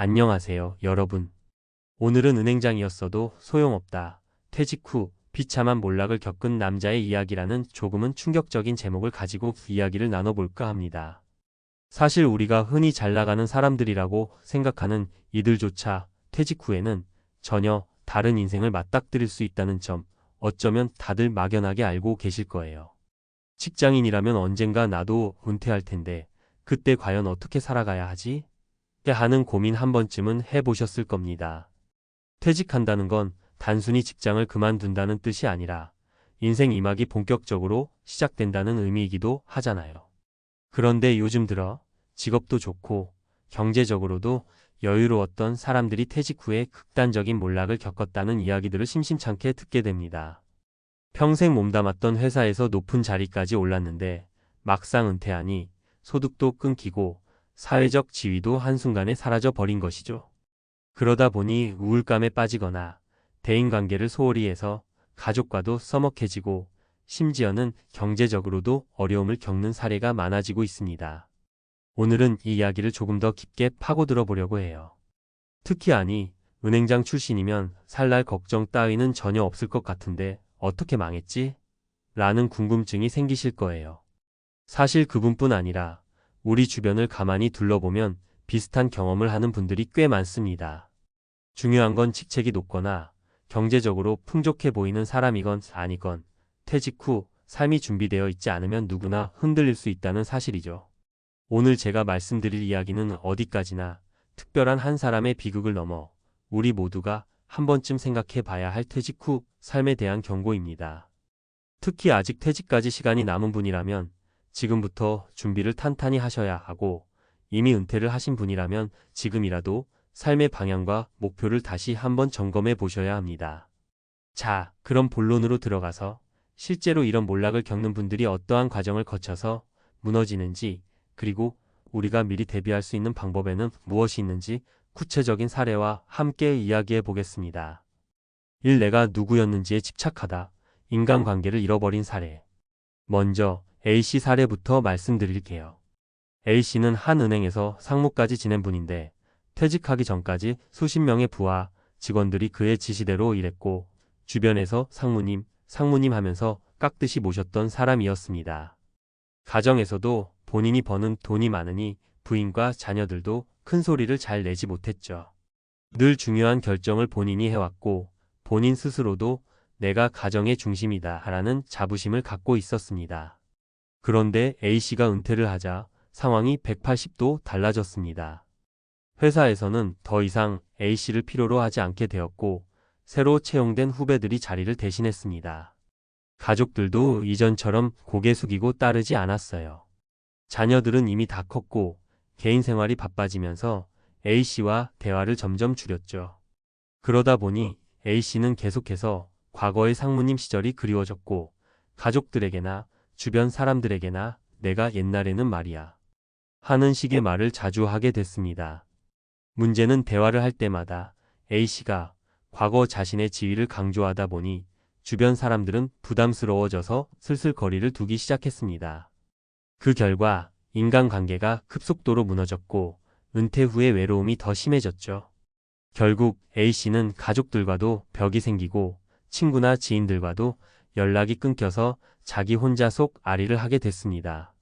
안녕하세요, 여러분. 오늘은 은행장이었어도 소용없다. 퇴직 후 비참한 몰락을 겪은 남자의 이야기라는 조금은 충격적인 제목을 가지고 이야기를 나눠볼까 합니다. 사실 우리가 흔히 잘 나가는 사람들이라고 생각하는 이들조차 퇴직 후에는 전혀 다른 인생을 맞닥뜨릴 수 있다는 점, 어쩌면 다들 막연하게 알고 계실 거예요. 직장인이라면 언젠가 나도 은퇴할 텐데 그때 과연 어떻게 살아가야 하지? 하는 고민 한 번쯤은 해보셨을 겁니다. 퇴직한다는 건 단순히 직장을 그만둔다는 뜻이 아니라 인생 2막이 본격적으로 시작된다는 의미이기도 하잖아요. 그런데 요즘 들어 직업도 좋고 경제적으로도 여유로웠던 사람들이 퇴직 후에 극단적인 몰락을 겪었다는 이야기들을 심심찮게 듣게 됩니다. 평생 몸담았던 회사에서 높은 자리까지 올랐는데 막상 은퇴하니 소득도 끊기고 사회적 지위도 한순간에 사라져 버린 것이죠. 그러다 보니 우울감에 빠지거나 대인관계를 소홀히 해서 가족과도 서먹해지고 심지어는 경제적으로도 어려움을 겪는 사례가 많아지고 있습니다. 오늘은 이 이야기를 조금 더 깊게 파고들어 보려고 해요. 특히 은행장 출신이면 살 날 걱정 따위는 전혀 없을 것 같은데 어떻게 망했지? 라는 궁금증이 생기실 거예요. 사실 그분뿐 아니라 우리 주변을 가만히 둘러보면 비슷한 경험을 하는 분들이 꽤 많습니다. 중요한 건 직책이 높거나 경제적으로 풍족해 보이는 사람이건 아니건 퇴직 후 삶이 준비되어 있지 않으면 누구나 흔들릴 수 있다는 사실이죠. 오늘 제가 말씀드릴 이야기는 어디까지나 특별한 한 사람의 비극을 넘어 우리 모두가 한 번쯤 생각해 봐야 할 퇴직 후 삶에 대한 경고입니다. 특히 아직 퇴직까지 시간이 남은 분이라면 지금부터 준비를 탄탄히 하셔야 하고, 이미 은퇴를 하신 분이라면 지금이라도 삶의 방향과 목표를 다시 한번 점검해 보셔야 합니다. 자, 그럼 본론으로 들어가서 실제로 이런 몰락을 겪는 분들이 어떠한 과정을 거쳐서 무너지는지, 그리고 우리가 미리 대비할 수 있는 방법에는 무엇이 있는지 구체적인 사례와 함께 이야기해 보겠습니다. 1. 내가 누구였는지에 집착하다. 인간관계를 잃어버린 사례. 먼저 A씨 사례부터 말씀드릴게요. A씨는 한 은행에서 상무까지 지낸 분인데 퇴직하기 전까지 수십 명의 부하 직원들이 그의 지시대로 일했고 주변에서 상무님 하면서 깍듯이 모셨던 사람이었습니다. 가정에서도 본인이 버는 돈이 많으니 부인과 자녀들도 큰 소리를 잘 내지 못했죠. 늘 중요한 결정을 본인이 해왔고 본인 스스로도 내가 가정의 중심이다 라는 자부심을 갖고 있었습니다. 그런데 A씨가 은퇴를 하자 상황이 180도 달라졌습니다. 회사에서는 더 이상 A씨를 필요로 하지 않게 되었고 새로 채용된 후배들이 자리를 대신했습니다. 가족들도 이전처럼 고개 숙이고 따르지 않았어요. 자녀들은 이미 다 컸고 개인 생활이 바빠지면서 A씨와 대화를 점점 줄였죠. 그러다 보니 A씨는 계속해서 과거의 상무님 시절이 그리워졌고 가족들에게나 주변 사람들에게나 내가 옛날에는 말이야 하는 식의 말을 자주 하게 됐습니다. 문제는 대화를 할 때마다 A씨가 과거 자신의 지위를 강조하다 보니 주변 사람들은 부담스러워져서 슬슬 거리를 두기 시작했습니다. 그 결과 인간관계가 급속도로 무너졌고 은퇴 후의 외로움이 더 심해졌죠. 결국 A씨는 가족들과도 벽이 생기고 친구나 지인들과도 연락이 끊겨서 자기 혼자 속앓이를 하게 됐습니다.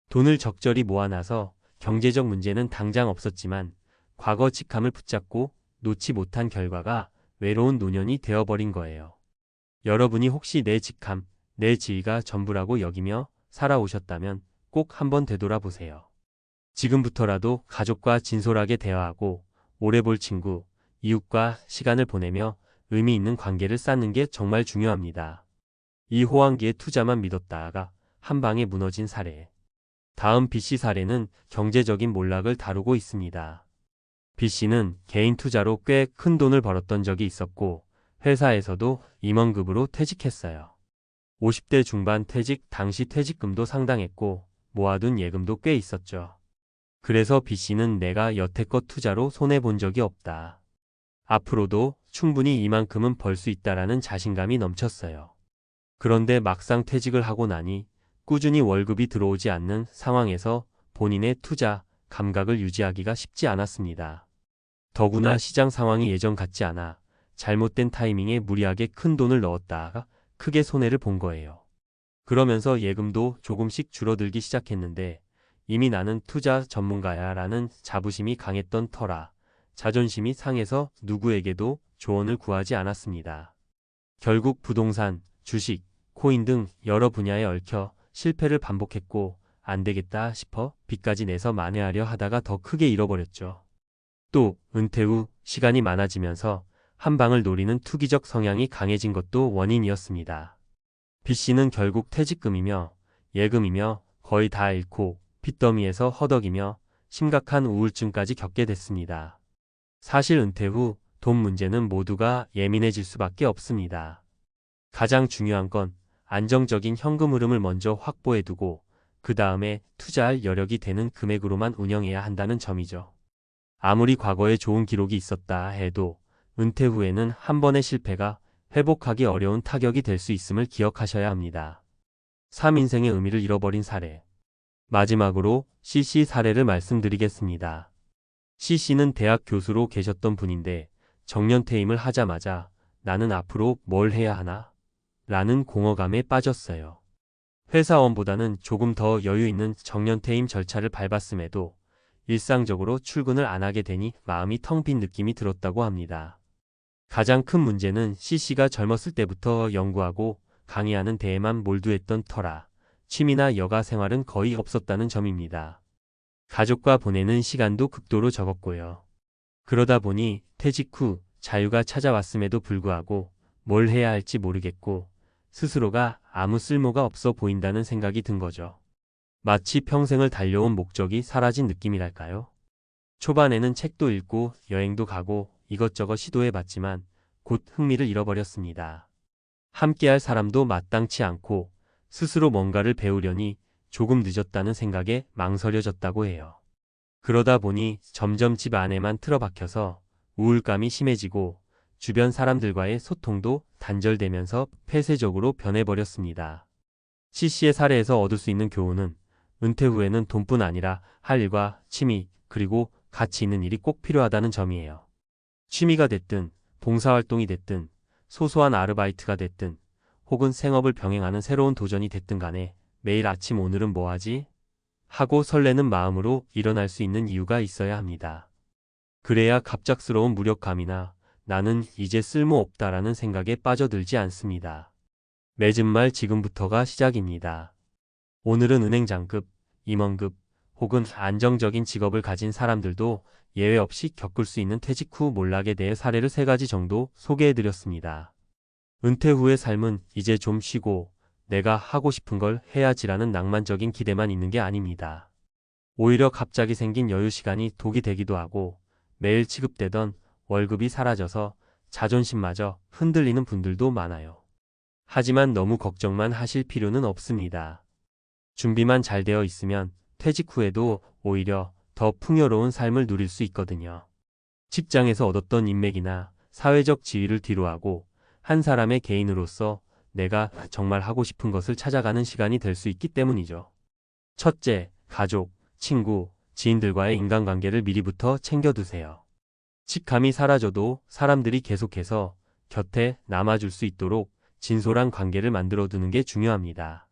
돈을 적절히 모아놔서 경제적 문제는 당장 없었지만 과거 직함을 붙잡고 놓지 못한 결과가 외로운 노년이 되어버린 거예요. 여러분이 혹시 내 직함, 내 지위가 전부라고 여기며 살아오셨다면 꼭 한번 되돌아보세요. 지금부터라도 가족과 진솔하게 대화하고 오래 볼 친구, 이웃과 시간을 보내며 의미 있는 관계를 쌓는 게 정말 중요합니다. 이 호황기에 투자만 믿었다가 한 방에 무너진 사례. 다음 B씨 사례는 경제적인 몰락을 다루고 있습니다. B씨는 개인 투자로 꽤 큰 돈을 벌었던 적이 있었고 회사에서도 임원급으로 퇴직했어요. 50대 중반 퇴직 당시 퇴직금도 상당했고 모아둔 예금도 꽤 있었죠. 그래서 B씨는 내가 여태껏 투자로 손해본 적이 없다. 앞으로도 충분히 이만큼은 벌 수 있다라는 자신감이 넘쳤어요. 그런데 막상 퇴직을 하고 나니 꾸준히 월급이 들어오지 않는 상황에서 본인의 투자 감각을 유지하기가 쉽지 않았습니다. 더구나 시장 상황이 예전 같지 않아 잘못된 타이밍에 무리하게 큰 돈을 넣었다가 크게 손해를 본 거예요. 그러면서 예금도 조금씩 줄어들기 시작했는데 이미 나는 투자 전문가야 라는 자부심이 강했던 터라 자존심이 상해서 누구에게도 조언을 구하지 않았습니다. 결국 부동산, 주식, 코인 등 여러 분야에 얽혀 실패를 반복했고 안 되겠다 싶어 빚까지 내서 만회하려 하다가 더 크게 잃어버렸죠. 또 은퇴 후 시간이 많아지면서 한 방을 노리는 투기적 성향이 강해진 것도 원인이었습니다. 빚씨는 결국 퇴직금이며 예금이며 거의 다 잃고 빚더미에서 허덕이며 심각한 우울증까지 겪게 됐습니다. 사실 은퇴 후 돈 문제는 모두가 예민해질 수밖에 없습니다. 가장 중요한 건 안정적인 현금 흐름을 먼저 확보해두고 그 다음에 투자할 여력이 되는 금액으로만 운영해야 한다는 점이죠. 아무리 과거에 좋은 기록이 있었다 해도 은퇴 후에는 한 번의 실패가 회복하기 어려운 타격이 될 수 있음을 기억하셔야 합니다. 3인생의 의미를 잃어버린 사례. 마지막으로 CC 사례를 말씀드리겠습니다. CC는 대학 교수로 계셨던 분인데 정년퇴임을 하자마자 나는 앞으로 뭘 해야 하나? 라는 공허감에 빠졌어요. 회사원보다는 조금 더 여유 있는 정년퇴임 절차를 밟았음에도 일상적으로 출근을 안 하게 되니 마음이 텅 빈 느낌이 들었다고 합니다. 가장 큰 문제는 CC가 젊었을 때부터 연구하고 강의하는 데에만 몰두했던 터라 취미나 여가 생활은 거의 없었다는 점입니다. 가족과 보내는 시간도 극도로 적었고요. 그러다 보니 퇴직 후 자유가 찾아왔음에도 불구하고 뭘 해야 할지 모르겠고 스스로가 아무 쓸모가 없어 보인다는 생각이 든 거죠. 마치 평생을 달려온 목적이 사라진 느낌이랄까요? 초반에는 책도 읽고 여행도 가고 이것저것 시도해봤지만 곧 흥미를 잃어버렸습니다. 함께할 사람도 마땅치 않고 스스로 뭔가를 배우려니 조금 늦었다는 생각에 망설여졌다고 해요. 그러다 보니 점점 집 안에만 틀어박혀서 우울감이 심해지고 주변 사람들과의 소통도 단절되면서 폐쇄적으로 변해버렸습니다. CC의 사례에서 얻을 수 있는 교훈은 은퇴 후에는 돈뿐 아니라 할 일과 취미 그리고 가치 있는 일이 꼭 필요하다는 점이에요. 취미가 됐든 봉사활동이 됐든 소소한 아르바이트가 됐든 혹은 생업을 병행하는 새로운 도전이 됐든 간에 매일 아침 오늘은 뭐 하지? 하고 설레는 마음으로 일어날 수 있는 이유가 있어야 합니다. 그래야 갑작스러운 무력감이나 나는 이제 쓸모없다라는 생각에 빠져들지 않습니다. 맺은 말 지금부터가 시작입니다. 오늘은 은행 장급, 임원급 혹은 안정적인 직업을 가진 사람들도 예외 없이 겪을 수 있는 퇴직 후 몰락에 대해 사례를 3가지 정도 소개해드렸습니다. 은퇴 후의 삶은 이제 좀 쉬고 내가 하고 싶은 걸 해야지라는 낭만적인 기대만 있는 게 아닙니다. 오히려 갑자기 생긴 여유 시간이 독이 되기도 하고 매일 지급되던 월급이 사라져서 자존심마저 흔들리는 분들도 많아요. 하지만 너무 걱정만 하실 필요는 없습니다. 준비만 잘 되어 있으면 퇴직 후에도 오히려 더 풍요로운 삶을 누릴 수 있거든요. 직장에서 얻었던 인맥이나 사회적 지위를 뒤로하고 한 사람의 개인으로서 내가 정말 하고 싶은 것을 찾아가는 시간이 될 수 있기 때문이죠. 첫째, 가족, 친구, 지인들과의 인간관계를 미리부터 챙겨두세요. 직감이 사라져도 사람들이 계속해서 곁에 남아줄 수 있도록 진솔한 관계를 만들어두는 게 중요합니다.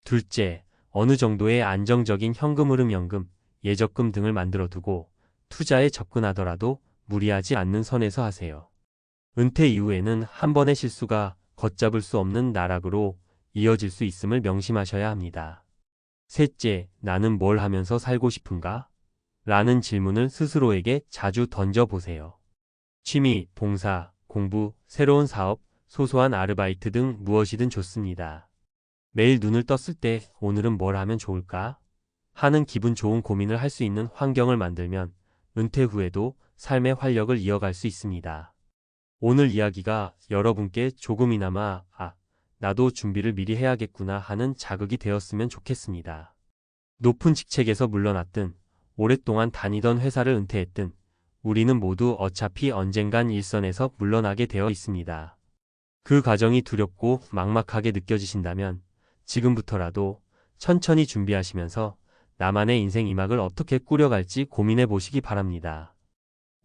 둘째, 어느 정도의 안정적인 현금 흐름 연금, 예적금 등을 만들어두고 투자에 접근하더라도 무리하지 않는 선에서 하세요. 은퇴 이후에는 한 번의 실수가 걷잡을 수 없는 나락으로 이어질 수 있음을 명심하셔야 합니다. 셋째, 나는 뭘 하면서 살고 싶은가? 라는 질문을 스스로에게 자주 던져보세요. 취미, 봉사, 공부, 새로운 사업, 소소한 아르바이트 등 무엇이든 좋습니다. 매일 눈을 떴을 때 오늘은 뭘 하면 좋을까? 하는 기분 좋은 고민을 할 수 있는 환경을 만들면 은퇴 후에도 삶의 활력을 이어갈 수 있습니다. 오늘 이야기가 여러분께 조금이나마 나도 준비를 미리 해야겠구나 하는 자극이 되었으면 좋겠습니다. 높은 직책에서 물러났든 오랫동안 다니던 회사를 은퇴했든 우리는 모두 어차피 언젠간 일선에서 물러나게 되어 있습니다. 그 과정이 두렵고 막막하게 느껴지신다면 지금부터라도 천천히 준비하시면서 나만의 인생 2막을 어떻게 꾸려갈지 고민해 보시기 바랍니다.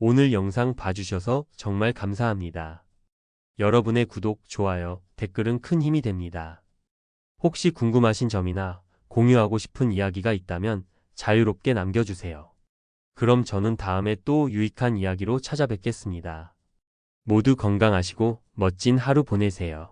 오늘 영상 봐주셔서 정말 감사합니다. 여러분의 구독, 좋아요, 댓글은 큰 힘이 됩니다. 혹시 궁금하신 점이나 공유하고 싶은 이야기가 있다면 자유롭게 남겨주세요. 그럼 저는 다음에 또 유익한 이야기로 찾아뵙겠습니다. 모두 건강하시고 멋진 하루 보내세요.